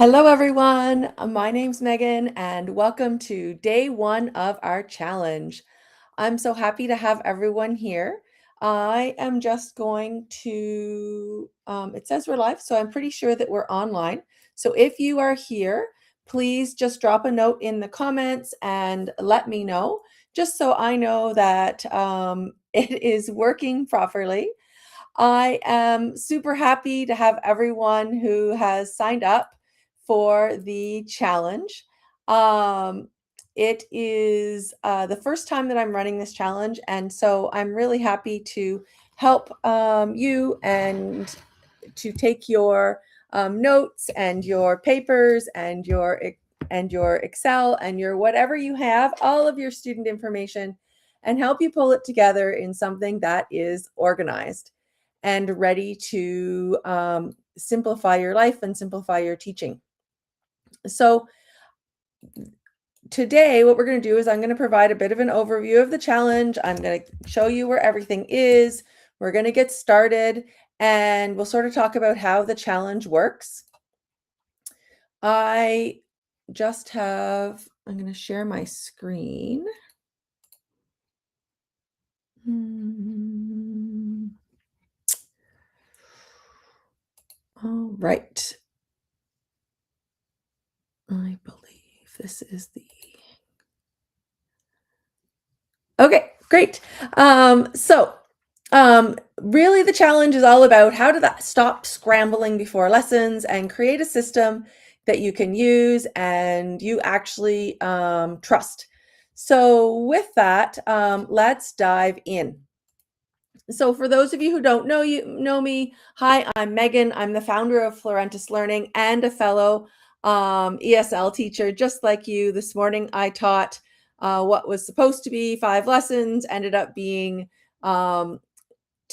Hello, everyone. My name's Megan, and welcome to day one of our challenge. I'm so happy to have everyone here. I am just going to, it says we're live, so I'm pretty sure that we're online. So if you are here, please just drop a note in the comments and let me know, just so I know that it is working properly. I am super happy to have everyone who has signed up for the challenge. Um, it is the first time that I'm running this challenge, and so I'm really happy to help you and to take your notes and your papers and your Excel and your whatever you have, all of your student information, and help you pull it together in something that is organized and ready to simplify your life and simplify your teaching. So today, what we're going to do is I'm going to provide a bit of an overview of the challenge. I'm going to show you where everything is. We're going to get started and we'll sort of talk about how the challenge works. I'm going to share my screen. All right. I believe this is the... Okay, great. Really the challenge is all about how to stop scrambling before lessons and create a system that you can use and you actually trust. So with that, let's dive in. So for those of you who don't know me, hi, I'm Megan. I'm the founder of Florentis Learning and a fellow ESL teacher, just like you. This morning I taught what was supposed to be 5 lessons, ended up being 2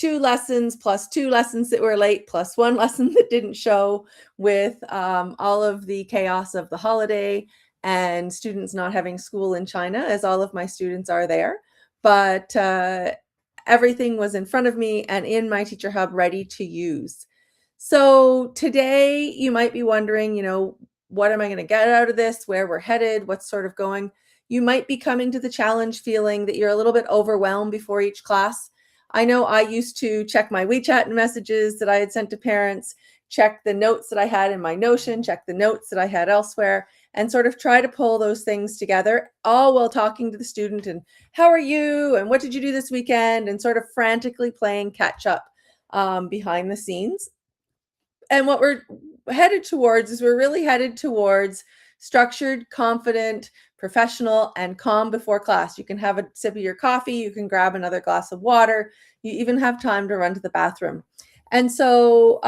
lessons plus 2 lessons that were late plus 1 lesson that didn't show, with all of the chaos of the holiday and students not having school in China, as all of my students are there. But everything was in front of me and in my teacher hub ready to use. So today you might be wondering, what am I going to get out of this, where we're headed, what's sort of going. You might be coming to the challenge feeling that you're a little bit overwhelmed before each class. I know I used to check my WeChat messages that I had sent to parents, check the notes that I had in my Notion, check the notes that I had elsewhere, and sort of try to pull those things together, all while talking to the student and how are you and what did you do this weekend, and sort of frantically playing catch up behind the scenes. And what we're headed towards is we're really headed towards structured, confident, professional, and calm before class. You can have a sip of your coffee, you can grab another glass of water, you even have time to run to the bathroom. And so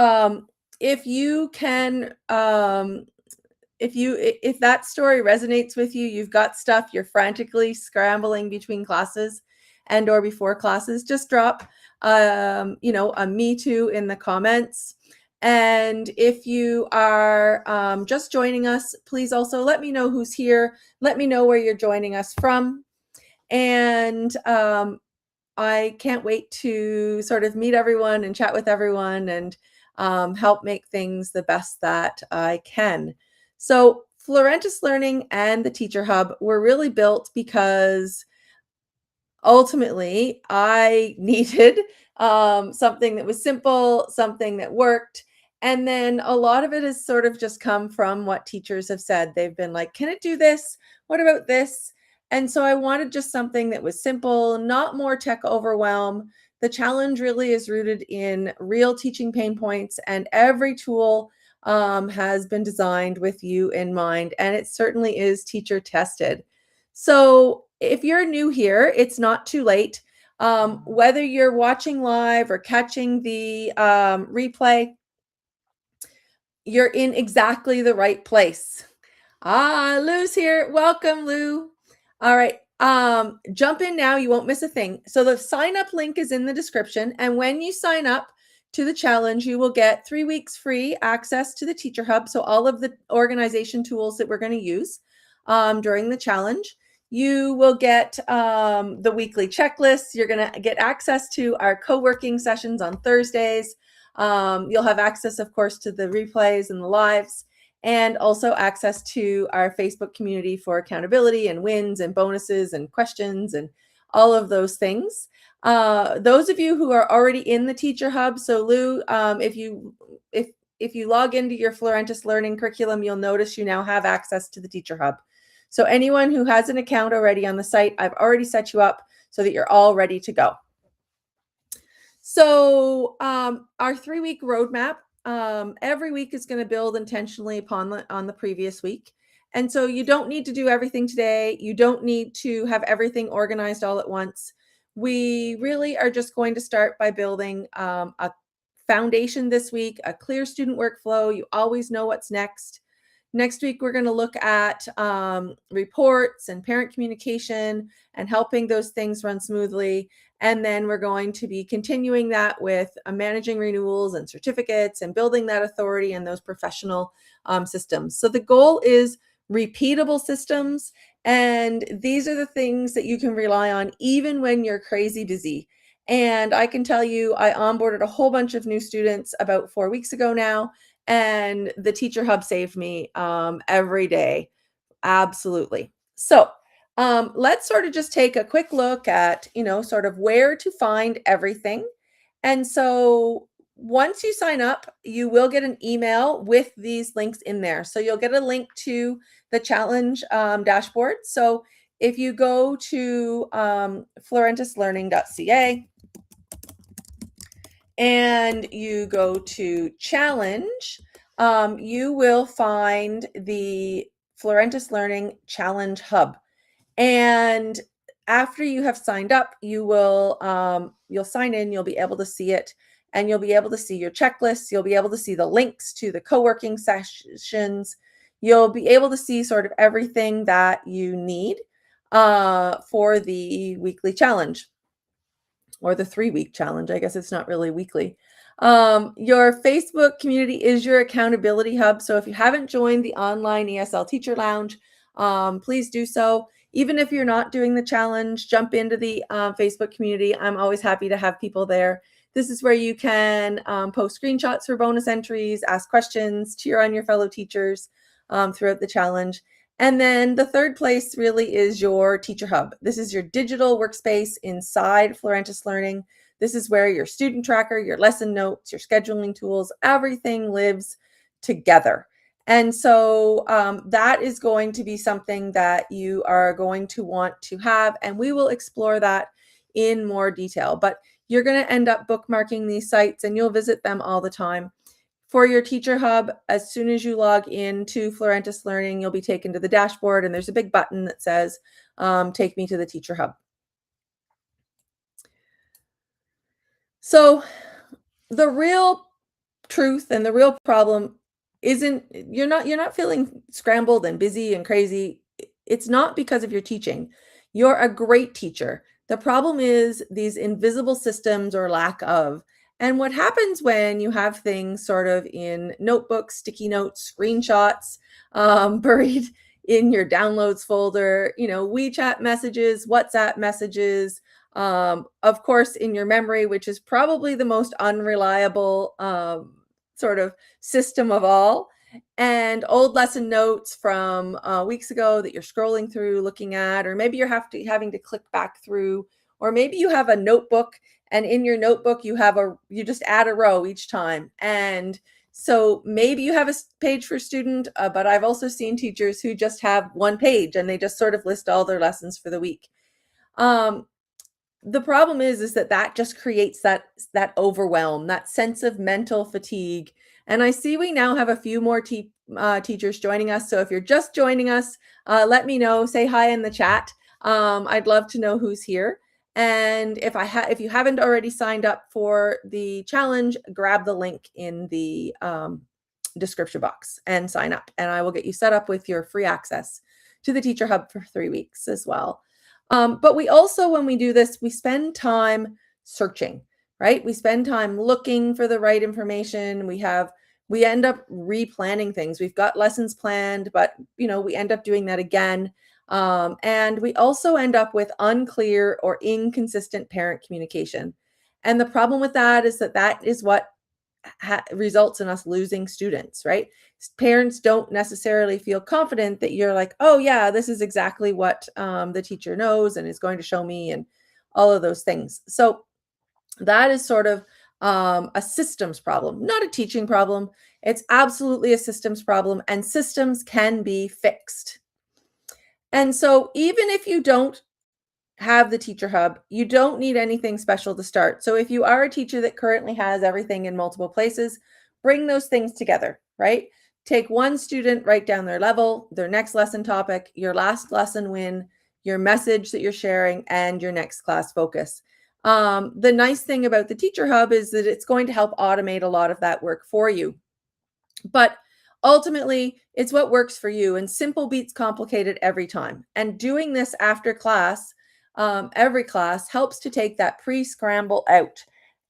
if you can, if that story resonates with you, you've got stuff, you're frantically scrambling between classes and or before classes, just drop a me too in the comments. And if you are just joining us, please also let me know who's here. Let me know where you're joining us from. And I can't wait to sort of meet everyone and chat with everyone and help make things the best that I can. So Florentis Learning and the Teacher Hub were really built because ultimately I needed something that was simple, something that worked. And then a lot of it has sort of just come from what teachers have said. They've been like, can it do this? What about this? And so I wanted just something that was simple, not more tech overwhelm. The challenge really is rooted in real teaching pain points, and every tool has been designed with you in mind, and it certainly is teacher tested. So if you're new here, it's not too late. Whether you're watching live or catching the replay, you're in exactly the right place. Lou's here. Welcome, Lou. All right. Jump in now. You won't miss a thing. So the sign up link is in the description. And when you sign up to the challenge, you will get 3 weeks free access to the Teacher Hub. So all of the organization tools that we're going to use during the challenge. You will get the weekly checklists. You're going to get access to our co-working sessions on Thursdays. You'll have access, of course, to the replays and the lives. and also access to our Facebook community for accountability and wins and bonuses and questions and all of those things. Those of you who are already in the Teacher Hub, so Lou, if you log into your Florentis Learning curriculum, you'll notice you now have access to the Teacher Hub. So anyone who has an account already on the site, I've already set you up so that you're all ready to go. So our 3-week roadmap, every week is going to build intentionally upon on the previous week. And so you don't need to do everything today. You don't need to have everything organized all at once. We really are just going to start by building a foundation this week, a clear student workflow. You always know what's next. Next week, we're going to look at reports and parent communication and helping those things run smoothly. And then we're going to be continuing that with managing renewals and certificates and building that authority and those professional systems. So the goal is repeatable systems. And these are the things that you can rely on even when you're crazy busy. And I can tell you, I onboarded a whole bunch of new students about 4 weeks ago now. And the Teacher Hub saved me every day. Absolutely. So let's sort of just take a quick look at, sort of where to find everything. And so once you sign up, you will get an email with these links in there. So you'll get a link to the challenge dashboard. So if you go to florentislearning.ca, and you go to challenge, you will find the Florentis Learning Challenge Hub. And after you have signed up, you'll sign in, you'll be able to see it, and you'll be able to see your checklists. You'll be able to see the links to the co-working sessions. You'll be able to see sort of everything that you need for the weekly challenge. Or the 3-week challenge. I guess it's not really weekly. Your Facebook community is your accountability hub. So if you haven't joined the online ESL Teacher Lounge, please do so. Even if you're not doing the challenge, jump into the Facebook community. I'm always happy to have people there. This is where you can post screenshots for bonus entries, ask questions, cheer on your fellow teachers throughout the challenge. And then the third place really is your Teacher Hub. This is your digital workspace inside Florentis Learning. This is where your student tracker, your lesson notes, your scheduling tools, everything lives together. And so that is going to be something that you are going to want to have, and we will explore that in more detail. But you're going to end up bookmarking these sites and you'll visit them all the time. For your Teacher Hub, as soon as you log into Florentis Learning, you'll be taken to the dashboard, and there's a big button that says, take me to the Teacher Hub. So the real truth and the real problem isn't, you're not feeling scrambled and busy and crazy. It's not because of your teaching. You're a great teacher. The problem is these invisible systems or lack of. And what happens when you have things sort of in notebooks, sticky notes, screenshots, buried in your downloads folder, WeChat messages, WhatsApp messages, of course, in your memory, which is probably the most unreliable sort of system of all, and old lesson notes from weeks ago that you're scrolling through, looking at, or maybe you're having to click back through, or maybe you have a notebook, and in your notebook you just add a row each time. And so maybe you have a page for student, but I've also seen teachers who just have one page and they just sort of list all their lessons for the week. The problem is that just creates that overwhelm, that sense of mental fatigue. And I see we now have a few more teachers joining us. So if you're just joining us, let me know. Say hi in the chat. I'd love to know who's here. And if you haven't already signed up for the challenge, grab the link in the description box and sign up. And I will get you set up with your free access to the Teacher Hub for 3 weeks as well. But we also, when we do this, we spend time searching, right? We spend time looking for the right information. We end up replanning things. We've got lessons planned, but we end up doing that again. And we also end up with unclear or inconsistent parent communication. And the problem with that is that is what results in us losing students, right? Parents don't necessarily feel confident that you're like, oh yeah, this is exactly what the teacher knows and is going to show me, and all of those things. So that is sort of a systems problem, not a teaching problem. It's absolutely a systems problem, and systems can be fixed. And so even if you don't have the teacher hub, you don't need anything special to start. So if you are a teacher that currently has everything in multiple places, bring those things together, right? Take one student, write down their level, their next lesson topic, your last lesson win, your message that you're sharing, and your next class focus. The nice thing about the teacher hub is that it's going to help automate a lot of that work for you. But ultimately, it's what works for you, and simple beats complicated every time. And doing this after class, every class, helps to take that pre-scramble out.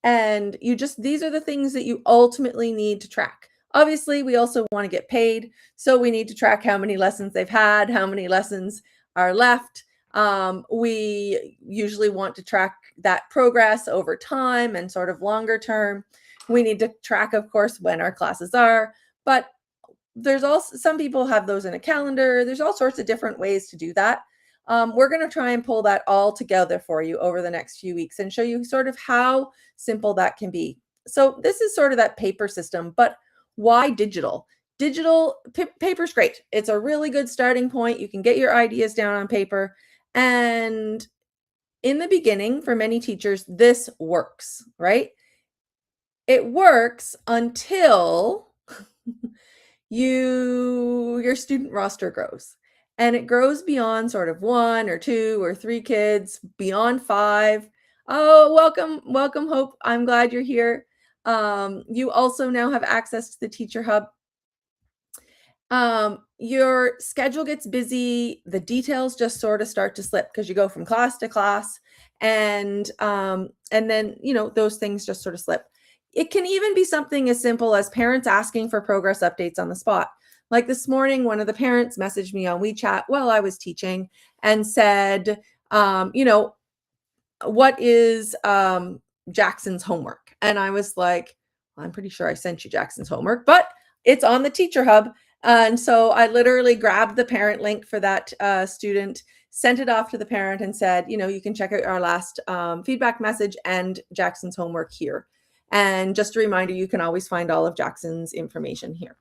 And these are the things that you ultimately need to track. Obviously, we also want to get paid. So we need to track how many lessons they've had, how many lessons are left. We usually want to track that progress over time and sort of longer term. We need to track, of course, when our classes are, but there's also some people have those in a calendar. There's all sorts of different ways to do that. We're going to try and pull that all together for you over the next few weeks and show you sort of how simple that can be. So this is sort of that paper system, but why digital? Paper's great. It's a really good starting point. You can get your ideas down on paper. And in the beginning, for many teachers, this works, right? It works until your student roster grows, and it grows beyond sort of 1 or 2 or 3 kids, beyond 5. Oh, welcome, Hope. I'm glad you're here. You also now have access to the teacher hub. Your schedule gets busy, the details just sort of start to slip because you go from class to class, and then those things just sort of slip. It can even be something as simple as parents asking for progress updates on the spot. Like this morning, one of the parents messaged me on WeChat while I was teaching and said, what is Jackson's homework? And I was like, well, I'm pretty sure I sent you Jackson's homework, but it's on the teacher hub. And so I literally grabbed the parent link for that student, sent it off to the parent and said, you can check out our last feedback message and Jackson's homework here. And just a reminder, you can always find all of Jackson's information here.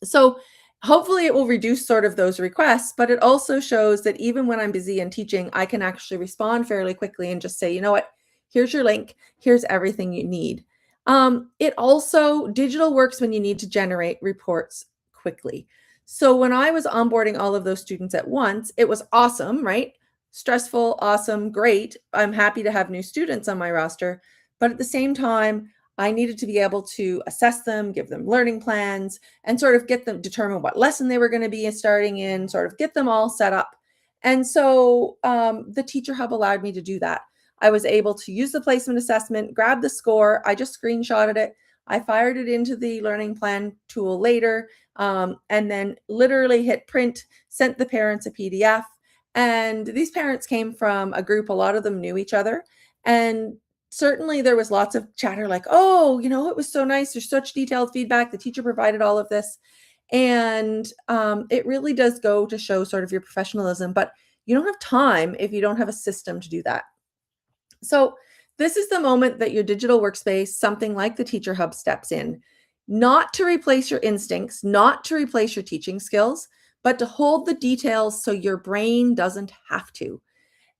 So hopefully it will reduce sort of those requests, but it also shows that even when I'm busy and teaching, I can actually respond fairly quickly and just say, you know what, here's your link, here's everything you need. It also, digital works when you need to generate reports quickly. So when I was onboarding all of those students at once, it was awesome, right? Stressful, awesome, great. I'm happy to have new students on my roster. But at the same time, I needed to be able to assess them, give them learning plans, and sort of get them determine what lesson they were going to be starting in, sort of get them all set up. And so the Teacher Hub allowed me to do that. I was able to use the placement assessment, grab the score. I just screenshotted it. I fired it into the learning plan tool later, and then literally hit print, sent the parents a PDF. And these parents came from a group, a lot of them knew each other. And certainly there was lots of chatter like, oh, it was so nice. There's such detailed feedback. The teacher provided all of this. And it really does go to show sort of your professionalism, but you don't have time if you don't have a system to do that. So this is the moment that your digital workspace, something like the Teacher Hub, steps in, not to replace your instincts, not to replace your teaching skills, but to hold the details so your brain doesn't have to.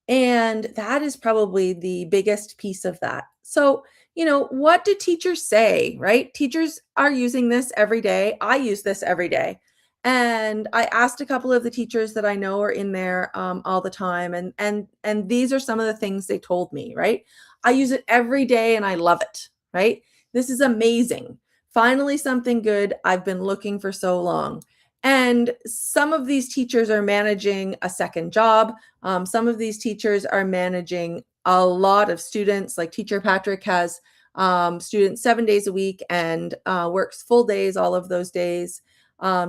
And that is probably the biggest piece of that. So, what do teachers say, right? Teachers are using this every day. I use this every day. And I asked a couple of the teachers that I know are in there all the time. And these are some of the things they told me, right? I use it every day and I love it, right? This is amazing. Finally, something good I've been looking for so long. And some of these teachers are managing a second job. Some of these teachers are managing a lot of students. Like Teacher Patrick has students 7 days a week and works full days all of those days.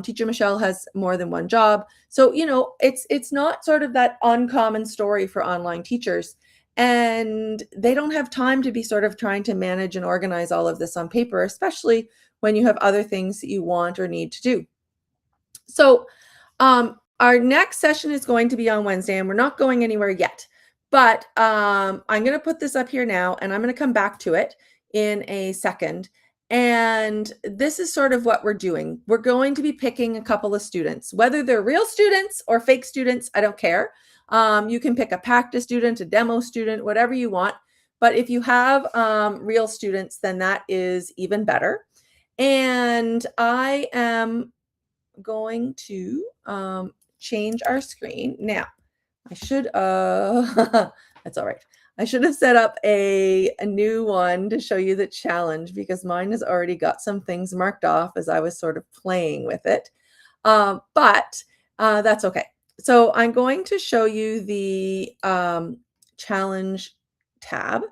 Teacher Michelle has more than one job. So, it's not sort of that uncommon story for online teachers. and they don't have time to be sort of trying to manage and organize all of this on paper, especially when you have other things that you want or need to do. So our next session is going to be on Wednesday, and we're not going anywhere yet. But I'm going to put this up here now, and I'm going to come back to it in a second. And this is sort of what we're doing. We're going to be picking a couple of students, whether they're real students or fake students, I don't care. You can pick a practice student, a demo student, whatever you want. But if you have real students, then that is even better. And I am going to change our screen. Now, I should, that's all right. I should have set up a new one to show you the challenge because mine has already got some things marked off as I was sort of playing with it. But that's okay. So I'm going to show you the challenge tab.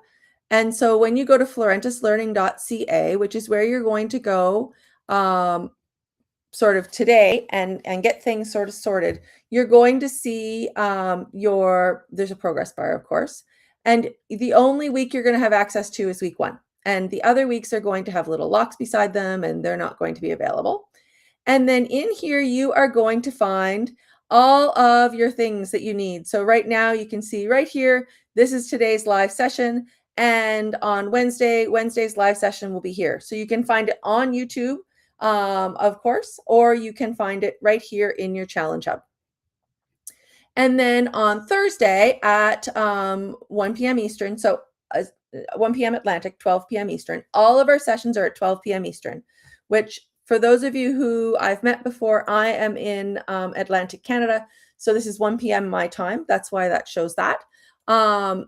And so when you go to florentislearning.ca, which is where you're going to go sort of today and get things sort of sorted, you're going to see there's a progress bar, of course. And the only week you're going to have access to is week 1. And the other weeks are going to have little locks beside them and they're not going to be available. And then in here, you are going to find all of your things that you need. So right now you can see right here, this is today's live session. And on Wednesday's live session will be here. So you can find it on YouTube, of course, or you can find it right here in your Challenge Hub. And then on Thursday at 1 p.m. Eastern, so 1 p.m. Atlantic, 12 p.m. Eastern, all of our sessions are at 12 p.m. Eastern, which for those of you who I've met before, I am in Atlantic Canada. So this is 1 p.m. my time. That's why that shows that.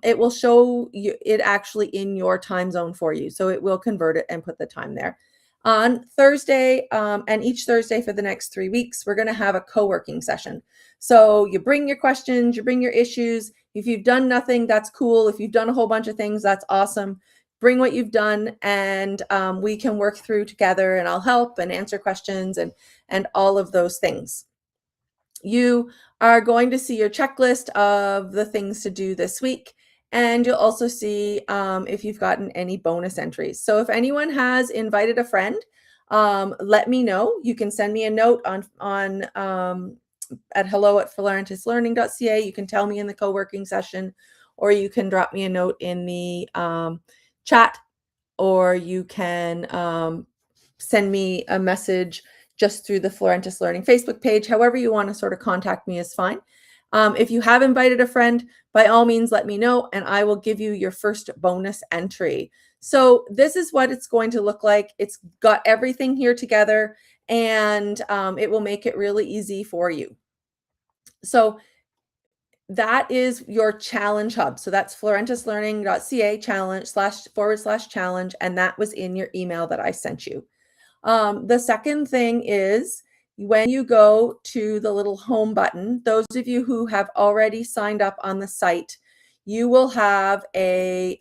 It will show you it actually in your time zone for you. So it will convert it and put the time there. On Thursday, and each Thursday for the next 3 weeks, we're going to have a co-working session. So you bring your questions, you bring your issues. If you've done nothing, that's cool. If you've done a whole bunch of things, that's awesome. Bring what you've done and we can work through together and I'll help and answer questions and all of those things. You are going to see your checklist of the things to do this week. And you'll also see if you've gotten any bonus entries. So if anyone has invited a friend, let me know. You can send me a note on at hello@florentislearning.ca. You can tell me in the co-working session, or you can drop me a note in the chat, or you can send me a message just through the Florentis Learning Facebook page. However you want to sort of contact me is fine. If you have invited a friend, by all means, let me know and I will give you your first bonus entry. So this is what it's going to look like. It's got everything here together and it will make it really easy for you. So that is your challenge hub. So that's florentislearning.ca challenge//challenge. And that was in your email that I sent you. The second thing is when you go to the little home button, those of you who have already signed up on the site, you will have a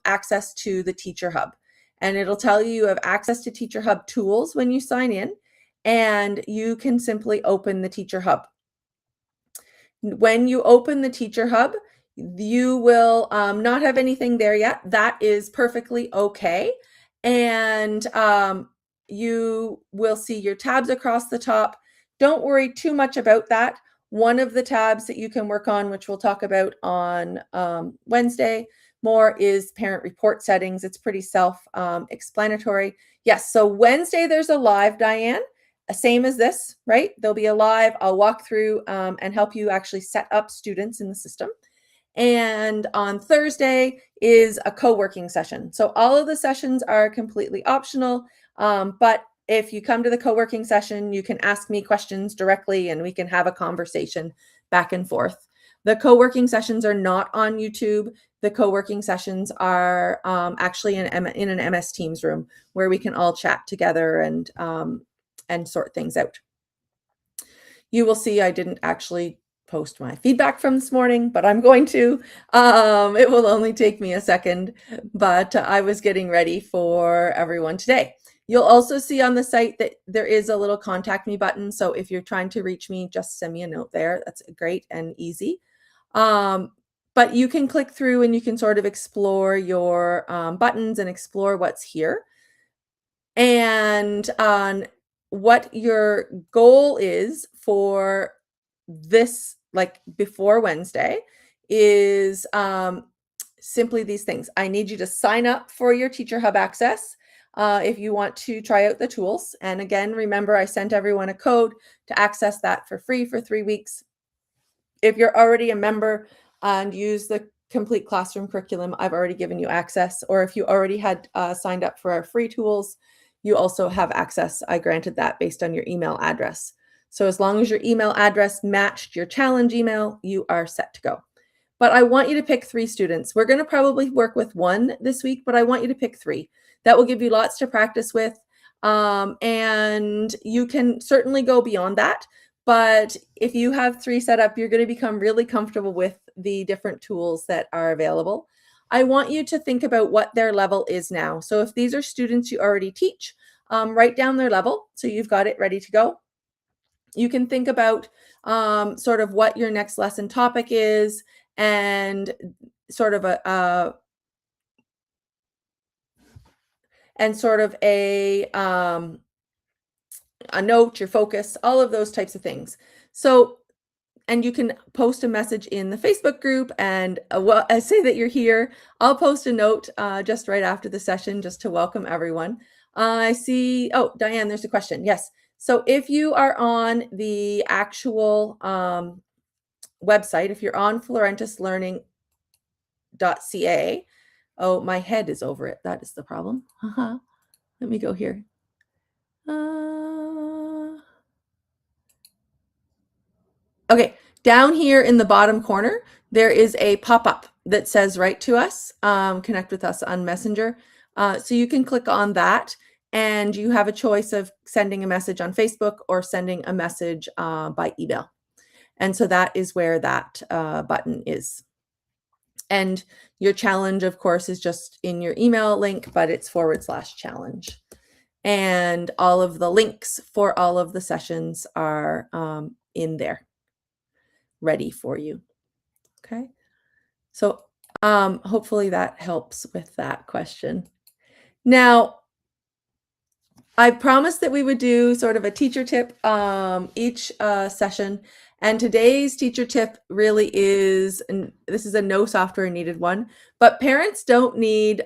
access to the Teacher Hub. And it'll tell you have access to Teacher Hub tools when you sign in, and you can simply open the Teacher Hub. When you open the Teacher Hub, you will not have anything there yet. That is perfectly okay. And you will see your tabs across the top. Don't worry too much about that. One of the tabs that you can work on, which we'll talk about on Wednesday more, is parent report settings. It's pretty self-explanatory. Yes, so Wednesday there's a live, Diane. Same as this, right? There'll be a live. I'll walk through and help you actually set up students in the system. And on Thursday is a co-working session. So all of the sessions are completely optional. But if you come to the co-working session, you can ask me questions directly and we can have a conversation back and forth. The co-working sessions are not on YouTube. The co-working sessions are actually in an MS Teams room where we can all chat together and sort things out. You will see I didn't actually post my feedback from this morning, but I'm going to. It will only take me a second, but I was getting ready for everyone today. You'll also see on the site that there is a little contact me button. So if you're trying to reach me, just send me a note there. That's great and easy. but you can click through and you can sort of explore your buttons and explore what's here. And on what your goal is for this, like before Wednesday, is simply these things. I need you to sign up for your Teacher Hub access if you want to try out the tools. And again, remember, I sent everyone a code to access that for free for 3 weeks. If you're already a member and use the complete classroom curriculum, I've already given you access. Or if you already had signed up for our free tools, you also have access. I granted that based on your email address. So as long as your email address matched your challenge email, you are set to go. But I want you to pick 3 students. We're going to probably work with 1 this week, but I want you to pick 3. That will give you lots to practice with. And you can certainly go beyond that. But if you have 3 set up, you're going to become really comfortable with the different tools that are available. I want you to think about what their level is now. So if these are students you already teach, write down their level so you've got it ready to go. You can think about sort of what your next lesson topic is and sort of a note, your focus, all of those types of things. So, and you can post a message in the Facebook group and say that you're here. I'll post a note just right after the session just to welcome everyone. I see, oh, Diane, there's a question. Yes. So if you are on the actual website, if you're on florentislearning.ca, oh, my head is over it. That is the problem. Let me go here. Okay, down here in the bottom corner, there is a pop-up that says write to us, connect with us on Messenger. So you can click on that and you have a choice of sending a message on Facebook or sending a message by email. And so that is where that button is. And your challenge, of course, is just in your email link, but it's /challenge. And all of the links for all of the sessions are in there, ready for you. Okay. So hopefully that helps with that question. Now, I promised that we would do sort of a teacher tip each session. And today's teacher tip really is, and this is a no software needed one, but parents don't need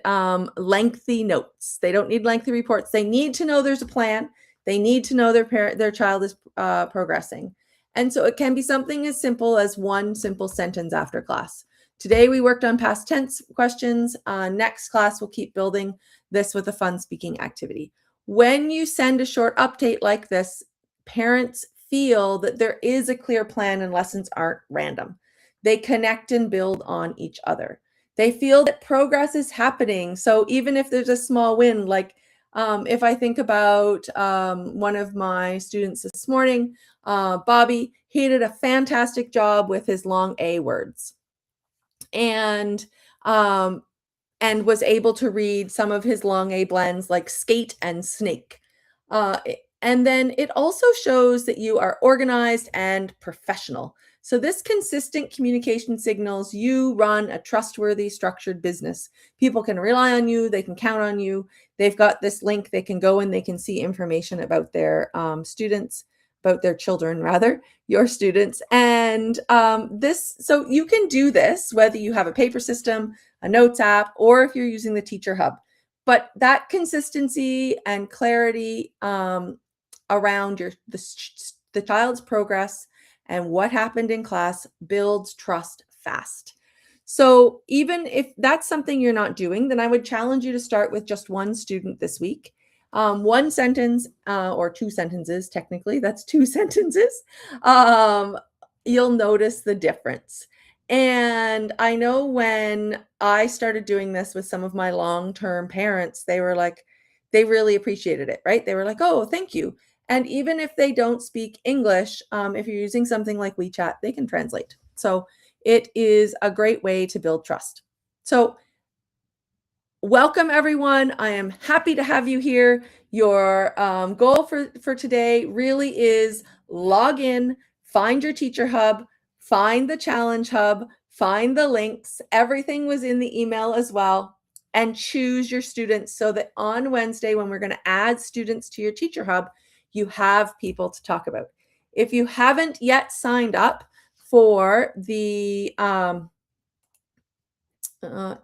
lengthy notes. They don't need lengthy reports. They need to know there's a plan. They need to know their child is progressing. And so it can be something as simple as one simple sentence after class. Today we worked on past tense questions. Next class, we'll keep building this with a fun speaking activity. When you send a short update like this, parents feel that there is a clear plan and lessons aren't random. They connect and build on each other. They feel that progress is happening. So even if there's a small win, like if I think about one of my students this morning, Bobby, he did a fantastic job with his long A words. And was able to read some of his long A blends like skate and snake. And then it also shows that you are organized and professional. So this consistent communication signals you run a trustworthy, structured business. People can rely on you. They can count on you. They've got this link. They can go and they can see information about their students, about their children, rather, your students. And so you can do this, whether you have a paper system, a notes app, or if you're using the Teacher Hub. But that consistency and clarity around the child's progress and what happened in class builds trust fast. So even if that's something you're not doing, then I would challenge you to start with just one student this week. One sentence or 2 sentences, technically, that's 2 sentences. You'll notice the difference. And I know when I started doing this with some of my long-term parents, they were like, they really appreciated it, right? They were like, oh, thank you. And even if they don't speak English, if you're using something like WeChat, they can translate. So it is a great way to build trust. So welcome, everyone. I am happy to have you here. Your goal for today really is log in, find your Teacher Hub, find the Challenge Hub, find the links. Everything was in the email as well, and choose your students so that on Wednesday, when we're going to add students to your Teacher Hub, you have people to talk about. If you haven't yet signed up for the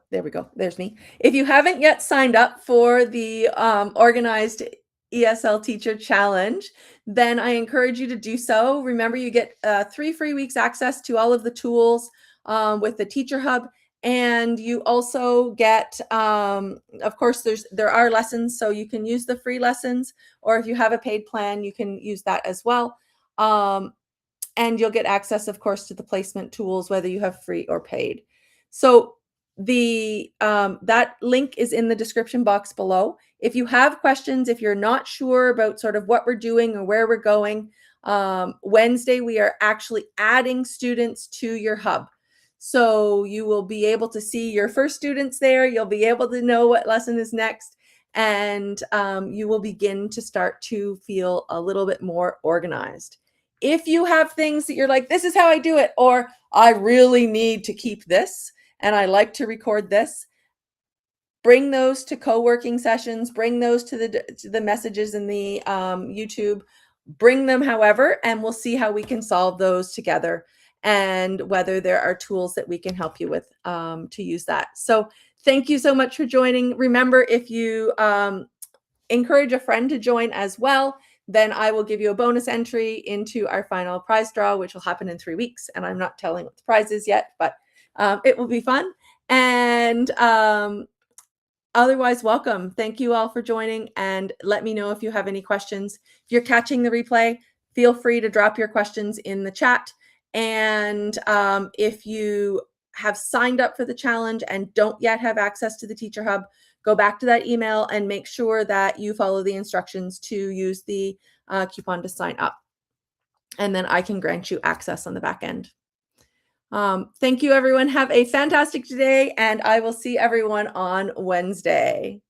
there we go. There's me. If you haven't yet signed up for the organized ESL Teacher Challenge, then I encourage you to do so. Remember, you get 3 free weeks access to all of the tools with the Teacher Hub, and you also get, of course, there are lessons, so you can use the free lessons, or if you have a paid plan, you can use that as well. And you'll get access, of course, to the placement tools, whether you have free or paid. So the that link is in the description box below. If you have questions, if you're not sure about sort of what we're doing or where we're going, Wednesday we are actually adding students to your hub. So you will be able to see your first students there. You'll be able to know what lesson is next, and you will begin to start to feel a little bit more organized. If you have things that you're like, this is how I do it, or I really need to keep this, and I like to record this, bring those to co-working sessions, bring those to the messages in the YouTube, bring them however, and we'll see how we can solve those together and whether there are tools that we can help you with to use that. So thank you so much for joining. Remember, if you encourage a friend to join as well, then I will give you a bonus entry into our final prize draw, which will happen in 3 weeks. And I'm not telling what the prize is yet, but it will be fun. And otherwise, welcome. Thank you all for joining, and let me know if you have any questions. If you're catching the replay, feel free to drop your questions in the chat. And if you have signed up for the challenge and don't yet have access to the Teacher Hub, go back to that email and make sure that you follow the instructions to use the coupon to sign up. And then I can grant you access on the back end. Thank you, everyone. Have a fantastic day, and I will see everyone on Wednesday.